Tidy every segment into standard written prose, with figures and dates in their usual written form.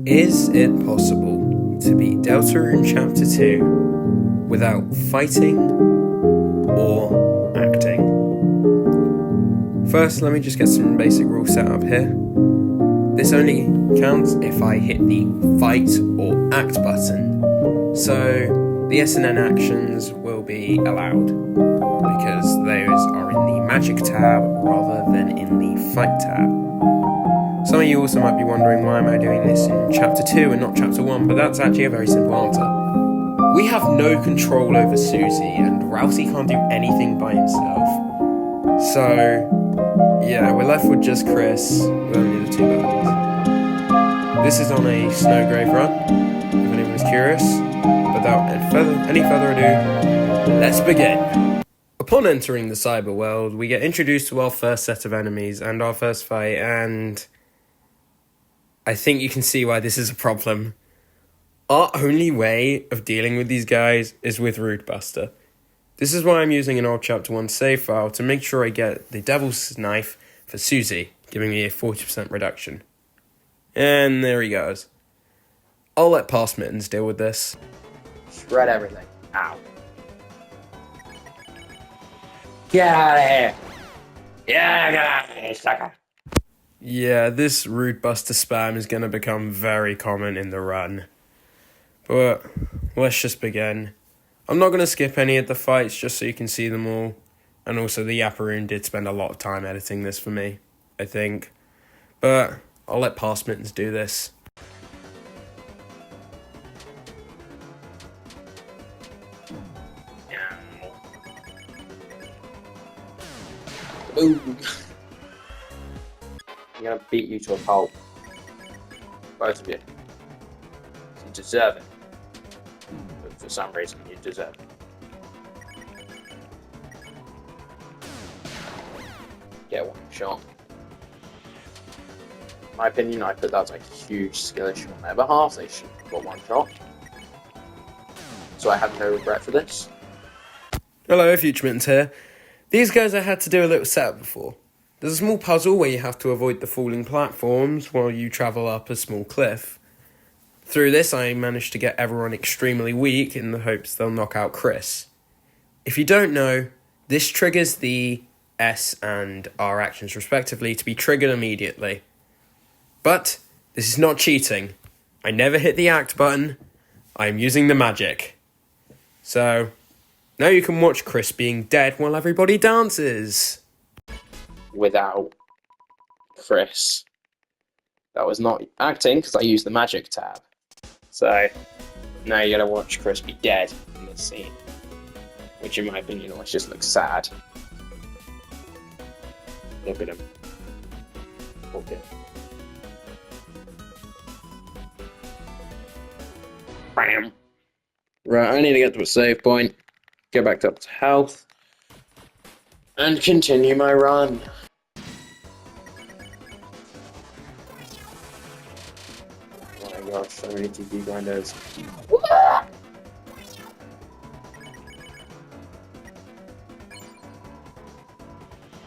Is it possible to beat Deltarune Chapter 2 without fighting or acting? First, let me just get some basic rules set up here. This only counts if I hit the fight or act button. So, the S&N actions will be allowed because those are in the magic tab rather than in the fight tab. Some of you also might be wondering why am I doing this in Chapter 2 and not Chapter 1, but that's actually a very simple answer. We have no control over Susie, and Rousey can't do anything by himself. So, yeah, we're left with just Chris, with only the two birdies. This is on a Snowgrave run, if anyone's curious. Without any further ado, let's begin! Upon entering the cyber world, we get introduced to our first set of enemies and our first fight, and I think you can see why this is a problem. Our only way of dealing with these guys is with Root Buster. This is why I'm using an old Chapter 1 save file to make sure I get the Devil's Knife for Susie, giving me a 40% reduction. And there he goes. I'll let Past Mittens deal with this. Shred everything. Ow. Get out of here! Yeah, get out of here, sucker! Yeah, this Root Buster spam is going to become very common in the run. But let's just begin. I'm not going to skip any of the fights just so you can see them all. And also the Deltarune did spend a lot of time editing this for me, I think. But I'll let Past Mittens do this. Boom! I'm gonna beat you to a pulp. Both of you. You deserve it. But for some reason, you deserve it. Get one shot. In my opinion, I put that's a huge skill issue on their behalf. They should have got one shot. So I have no regret for this. Hello, Future Mittens here. These guys I had to do a little setup before. There's a small puzzle where you have to avoid the falling platforms while you travel up a small cliff. Through this, I managed to get everyone extremely weak in the hopes they'll knock out Chris. If you don't know, this triggers the S and R actions respectively to be triggered immediately. But this is not cheating. I never hit the act button. I am using the magic. So, now you can watch Chris being dead while everybody dances. Without Chris. That was not acting because I used the magic tab. So now you gotta watch Chris be dead in this scene. Which in my opinion always just looks sad. Look at him. Okay. Bam. Right, I need to get to a save point. Go back up to health. And continue my run. Oh my gosh, so many TP grinders.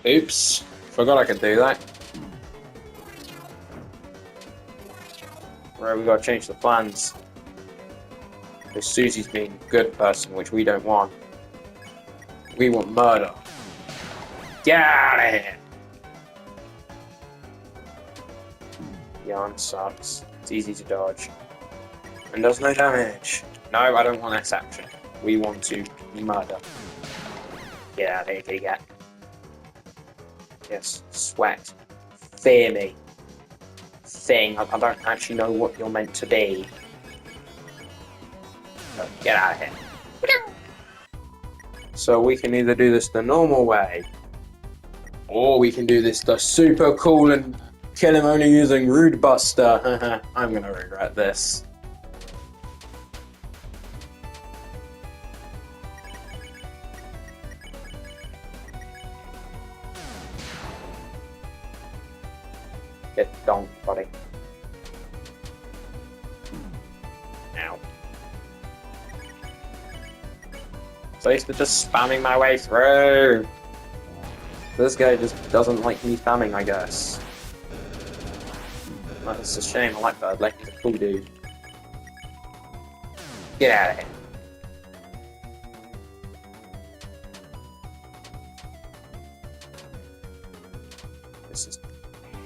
Oops, forgot I could do that. Right, we gotta change the plans. Because Susie's being a good person, which we don't want. We want murder. Get out of here! Yarn sucks. It's easy to dodge. And does no damage. No, I don't want this action. We want to murder. Get out of here, kitty cat. Yes, sweat. Fear me. Thing. I don't actually know what you're meant to be. So get out of here. So we can either do this the normal way, or we can do this the super cool and kill him only using Root Buster. I'm gonna regret this. Get donked, buddy. Ow. So I used to just spamming my way through. This guy just doesn't like me spamming, I guess. It's a shame. I like Birdley. He's a cool dude. Get out of here. This is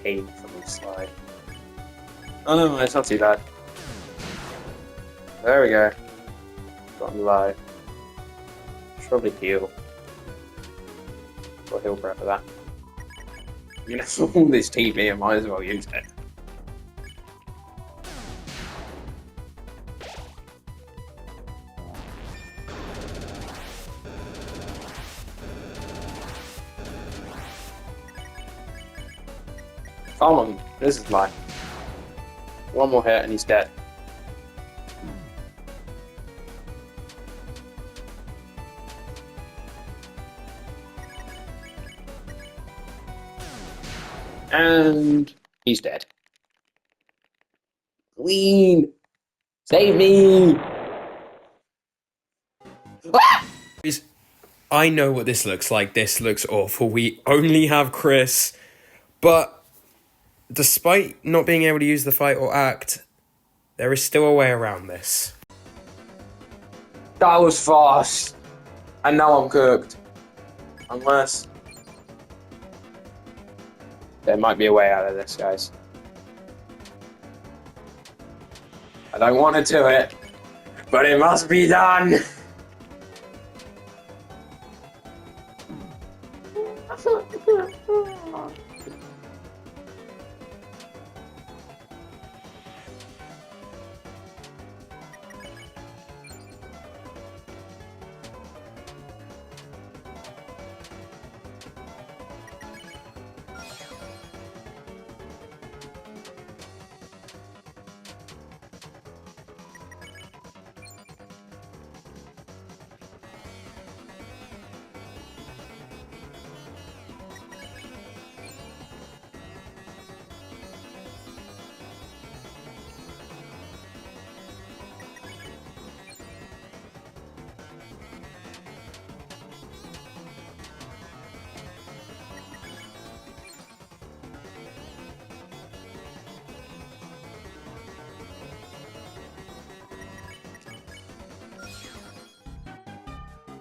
painfully slow. Oh no, it's not too bad. There we go. Got him low. Should probably heal. Or heal prep for that. You know, for all this TV, I might as well use it. Come on, this is mine. One more hit and he's dead. And he's dead. Queen! Save me! Ah! I know what this looks like. This looks awful. We only have Chris. But despite not being able to use the fight or act, there is still a way around this. That was fast. And now I'm cooked. Unless... there might be a way out of this, guys. I don't want to do it, but it must be done.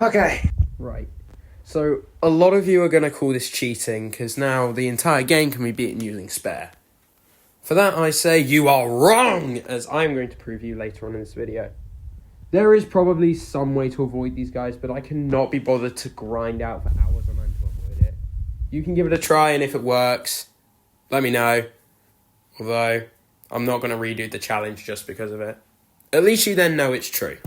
Okay. Right. So, a lot of you are going to call this cheating, because now the entire game can be beaten using spare. For that, I say you are wrong, as I'm going to prove you later on in this video. There is probably some way to avoid these guys, but I cannot be bothered to grind out for hours on end to avoid it. You can give it a try, and if it works, let me know. Although, I'm not going to redo the challenge just because of it. At least you then know it's true.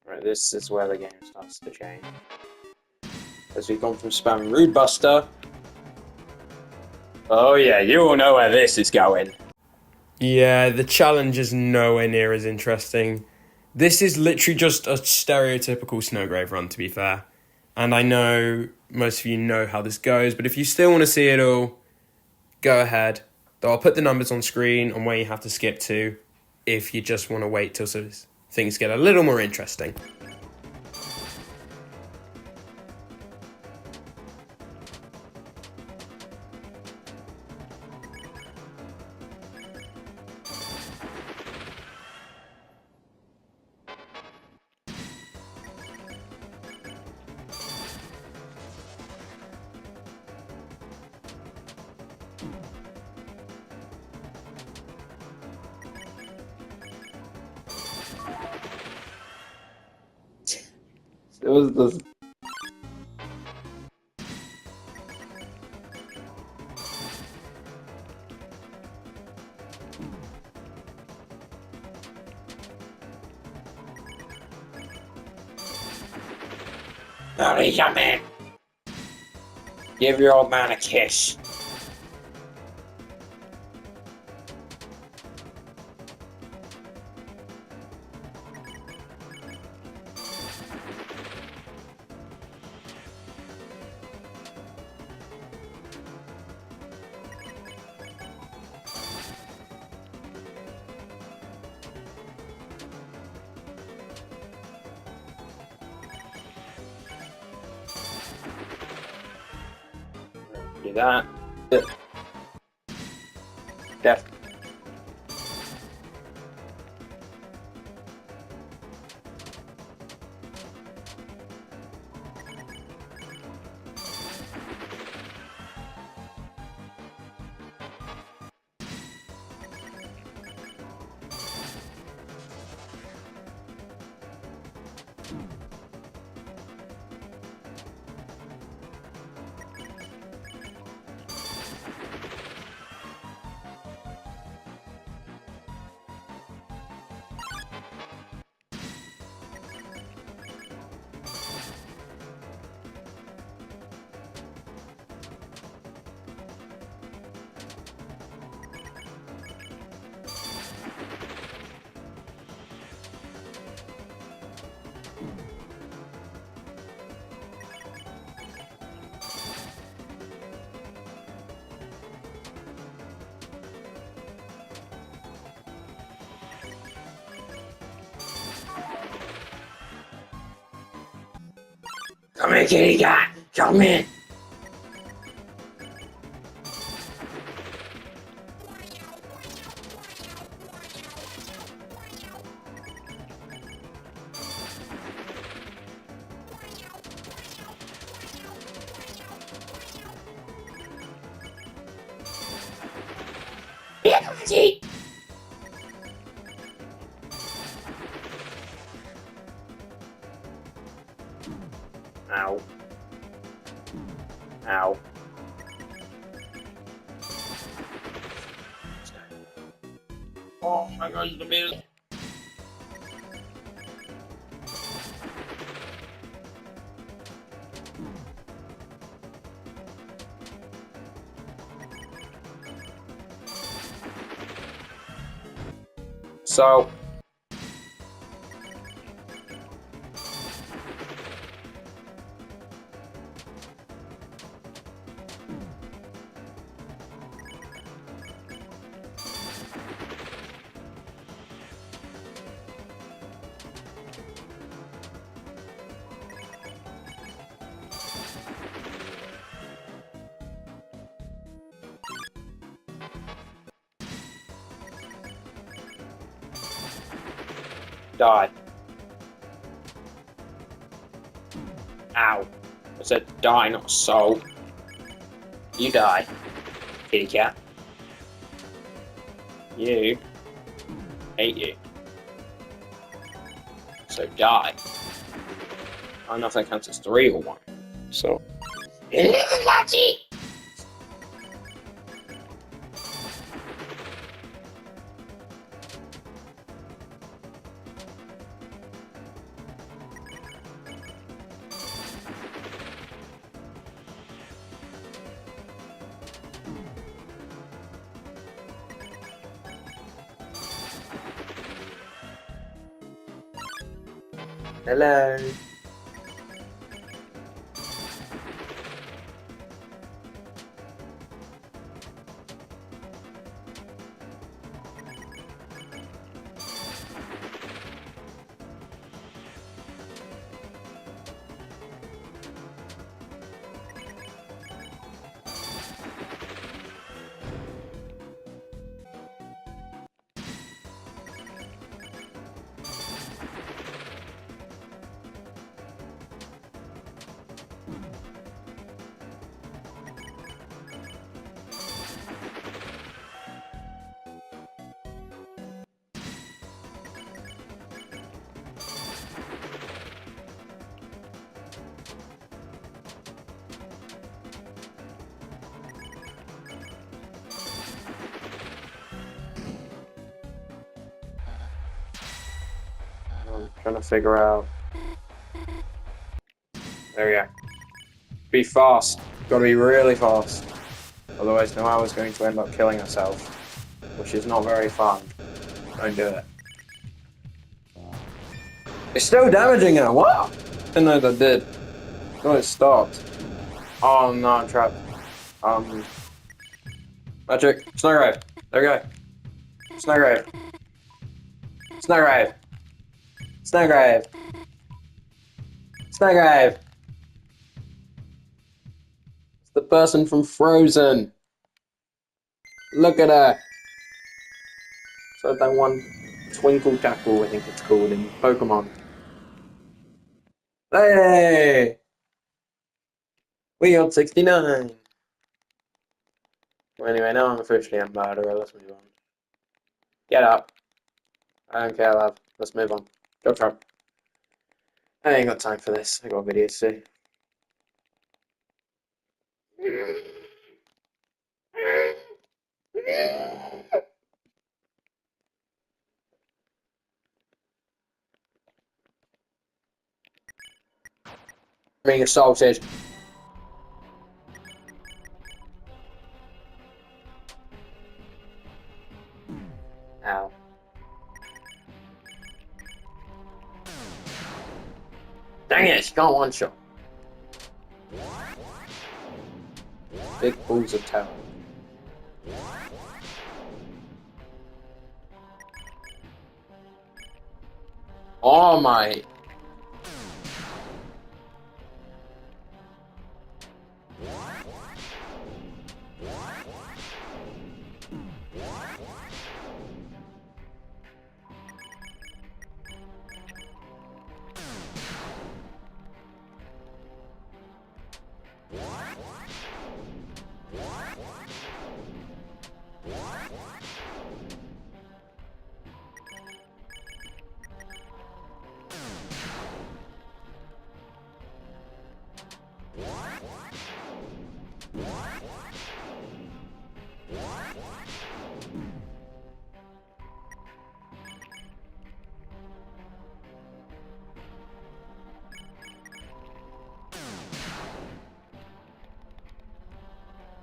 Right, this is where the game starts to change. As we've gone from spam Rude Buster. Oh yeah, you all know where this is going. Yeah, the challenge is nowhere near as interesting. This is literally just a stereotypical Snowgrave run, to be fair. And I know most of you know how this goes, but if you still want to see it all, go ahead. Though I'll put the numbers on screen on where you have to skip to if you just want to wait till things get a little more interesting. It was the... Hurry, young man. Give your old man a kiss. Do that. Definitely. Come here, kitty cat. Come in. Ow. Ow. Oh my god, the music. So, die. Ow. I said die, not soul. You die, kitty cat. You. Hate you. So die. I don't know if that counts as 3 or 1. So. Hello. I'm trying to figure out. There we go. Be fast. Gotta be really fast. Otherwise, Noa's going to end up killing herself, which is not very fun. Don't do it. It's still damaging her. What? Didn't know that did. Thought it stopped. Oh no, I'm trapped. Magic. Snowgrave. There we go. Snowgrave. Snowgrave. Snowgrave. Snowgrave. It's the person from Frozen. Look at her. So that one Twinkle Tackle, I think it's called in Pokemon. Hey! We got 69! Well, anyway, now I'm officially a murderer. Let's move on. Get up. I don't care, love. Let's move on. Go Trump. I ain't got time for this. I got videos to see. Being assaulted. Ow. Dang it, she can't one shot. Big balls of terror. Oh my.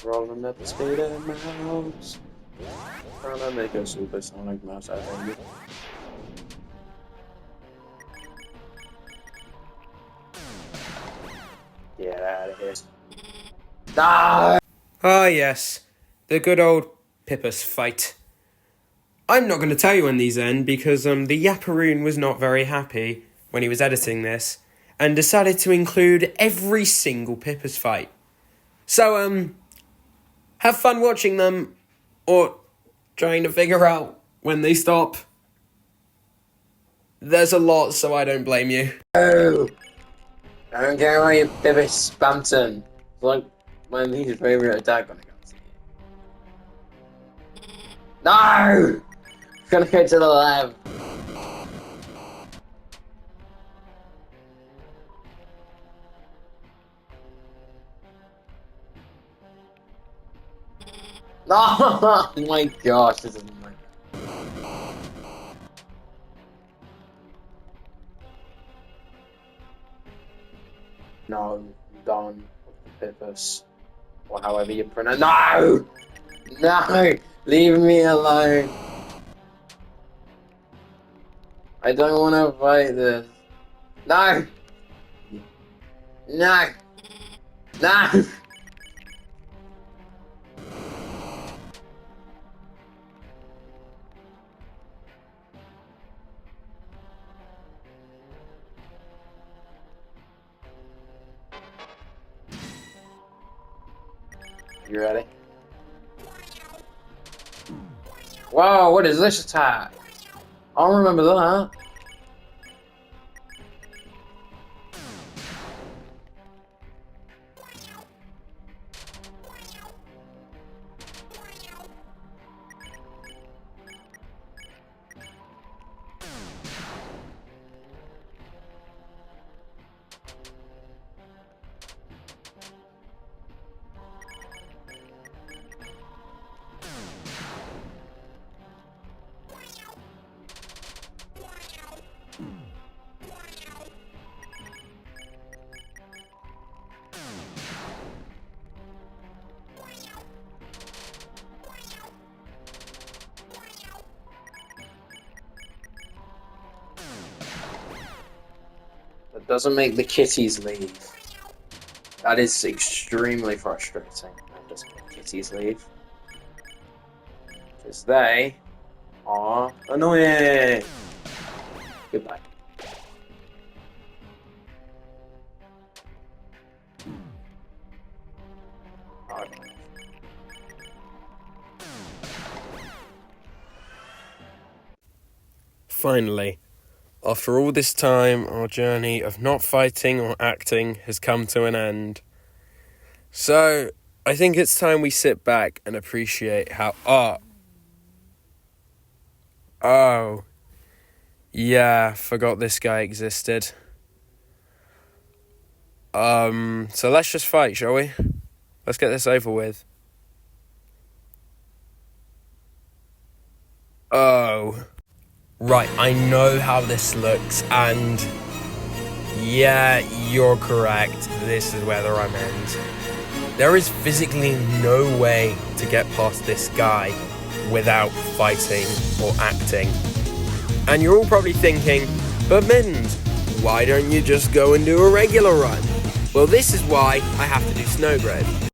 Rolling at the speed of the mouse. Trying to make a supersonic mouse out of you. Get out of here. Ah! Ah, yes, the good old Pippus fight. I'm not going to tell you when these end because the Yapparoon was not very happy when he was editing this and decided to include every single Pippus fight. So, have fun watching them or trying to figure out when they stop. There's a lot, so I don't blame you. Oh! I don't care why you Bibby Spamton. It's like my least favorite attack when I got to see it. No! It's gonna go to the left. Oh my gosh, this is my. No, Don, Pippus, or however you pronounce. No! No! Leave me alone. I don't want to fight this. No! No! No! You ready? Whoa, what is this attack? I don't remember that. That doesn't make the kitties leave. That is extremely frustrating. I'm just make kitties leave. Because they are annoying. Goodbye. Finally, after all this time, our journey of not fighting or acting has come to an end. So, I think it's time we sit back and appreciate how Oh, yeah, forgot this guy existed. So let's just fight, shall we? Let's get this over with. Oh. Right, I know how this looks, and yeah, you're correct. This is where the run ends. There is physically no way to get past this guy without fighting or acting. And you're all probably thinking, but Mittens, why don't you just go and do a regular run? Well, this is why I have to do Snowgrave.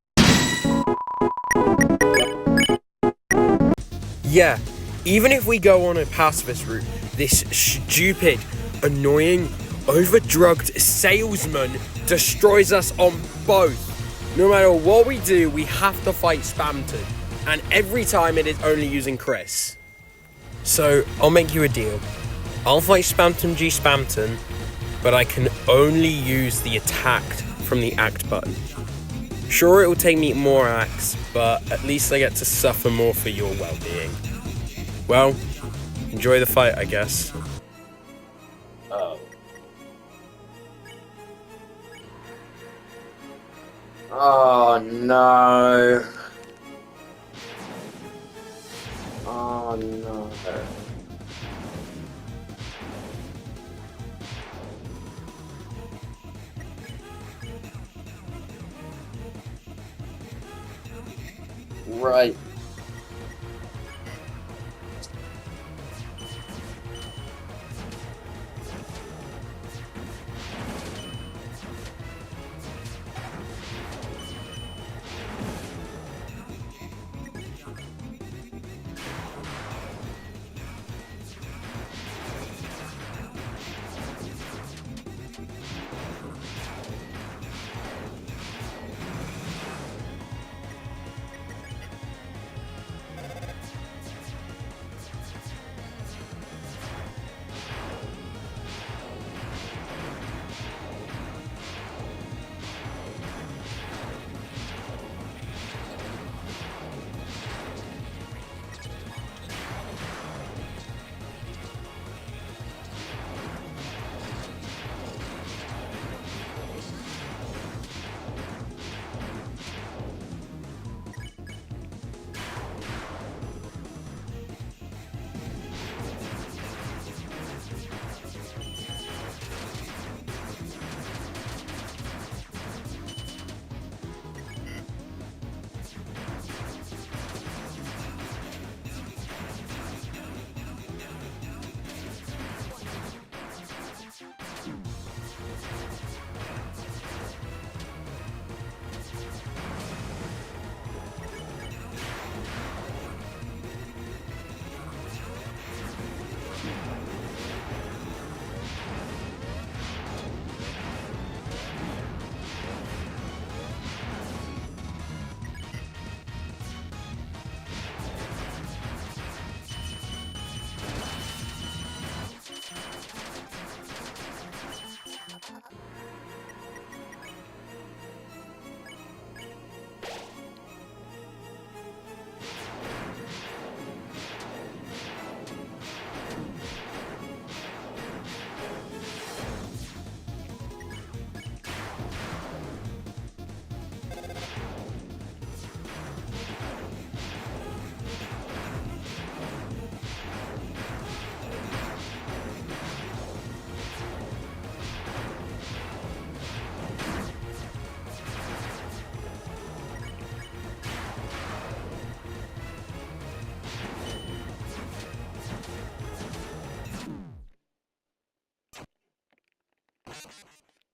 Yeah, even if we go on a pacifist route, this stupid, annoying, overdrugged salesman destroys us on both. No matter what we do, we have to fight Spamton, and every time it is only using Chris. So, I'll make you a deal. I'll fight Spamton G Spamton, but I can only use the attack from the act button. Sure, it will take me more acts, but at least I get to suffer more for your well-being. Well, enjoy the fight, I guess. Oh. Oh no. Oh no. Right.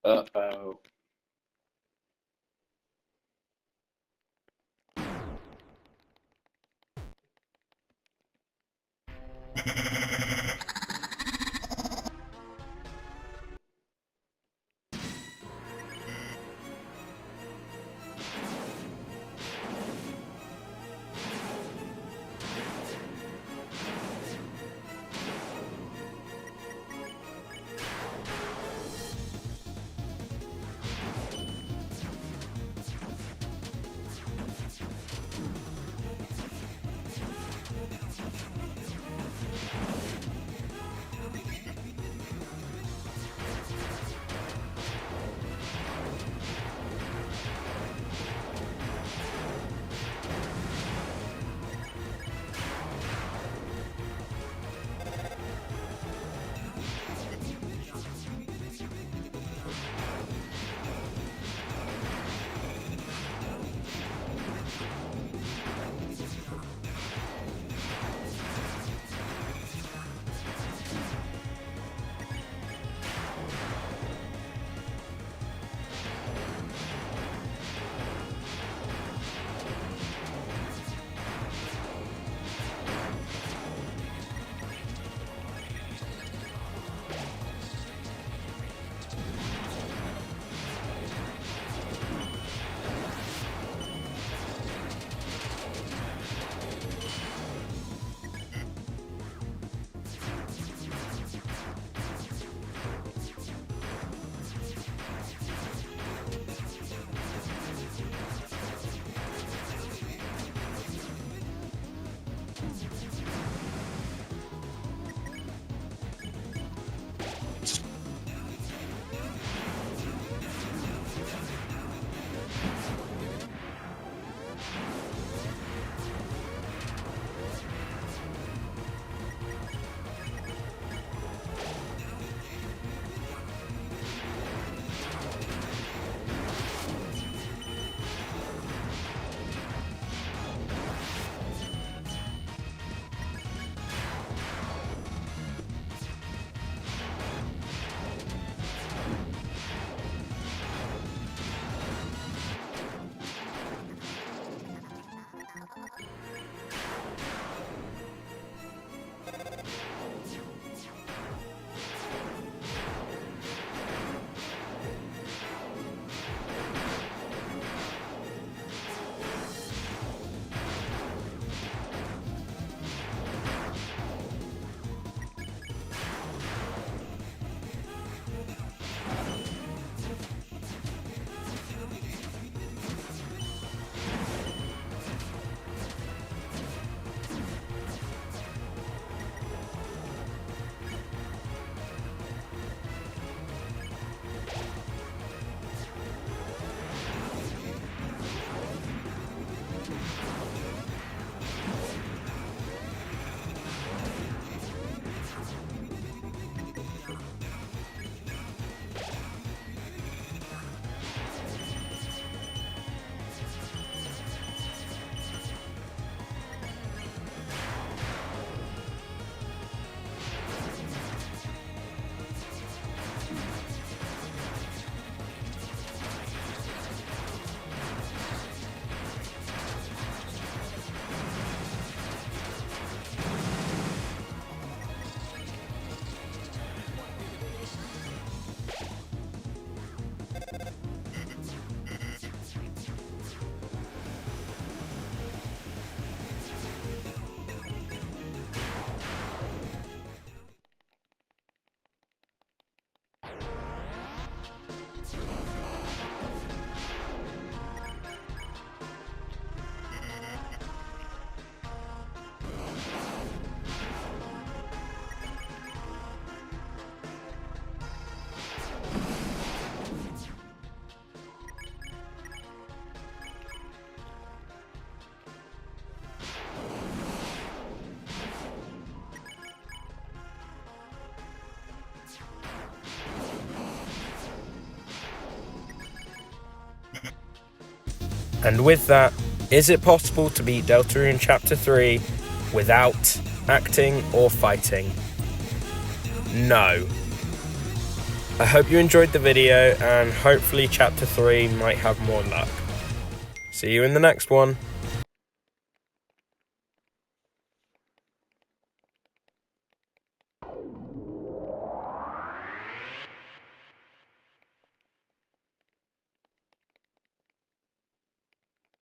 Uh-oh. And with that, is it possible to beat Deltarune Chapter 3 without acting or fighting? No. I hope you enjoyed the video, and hopefully Chapter 3 might have more luck. See you in the next one.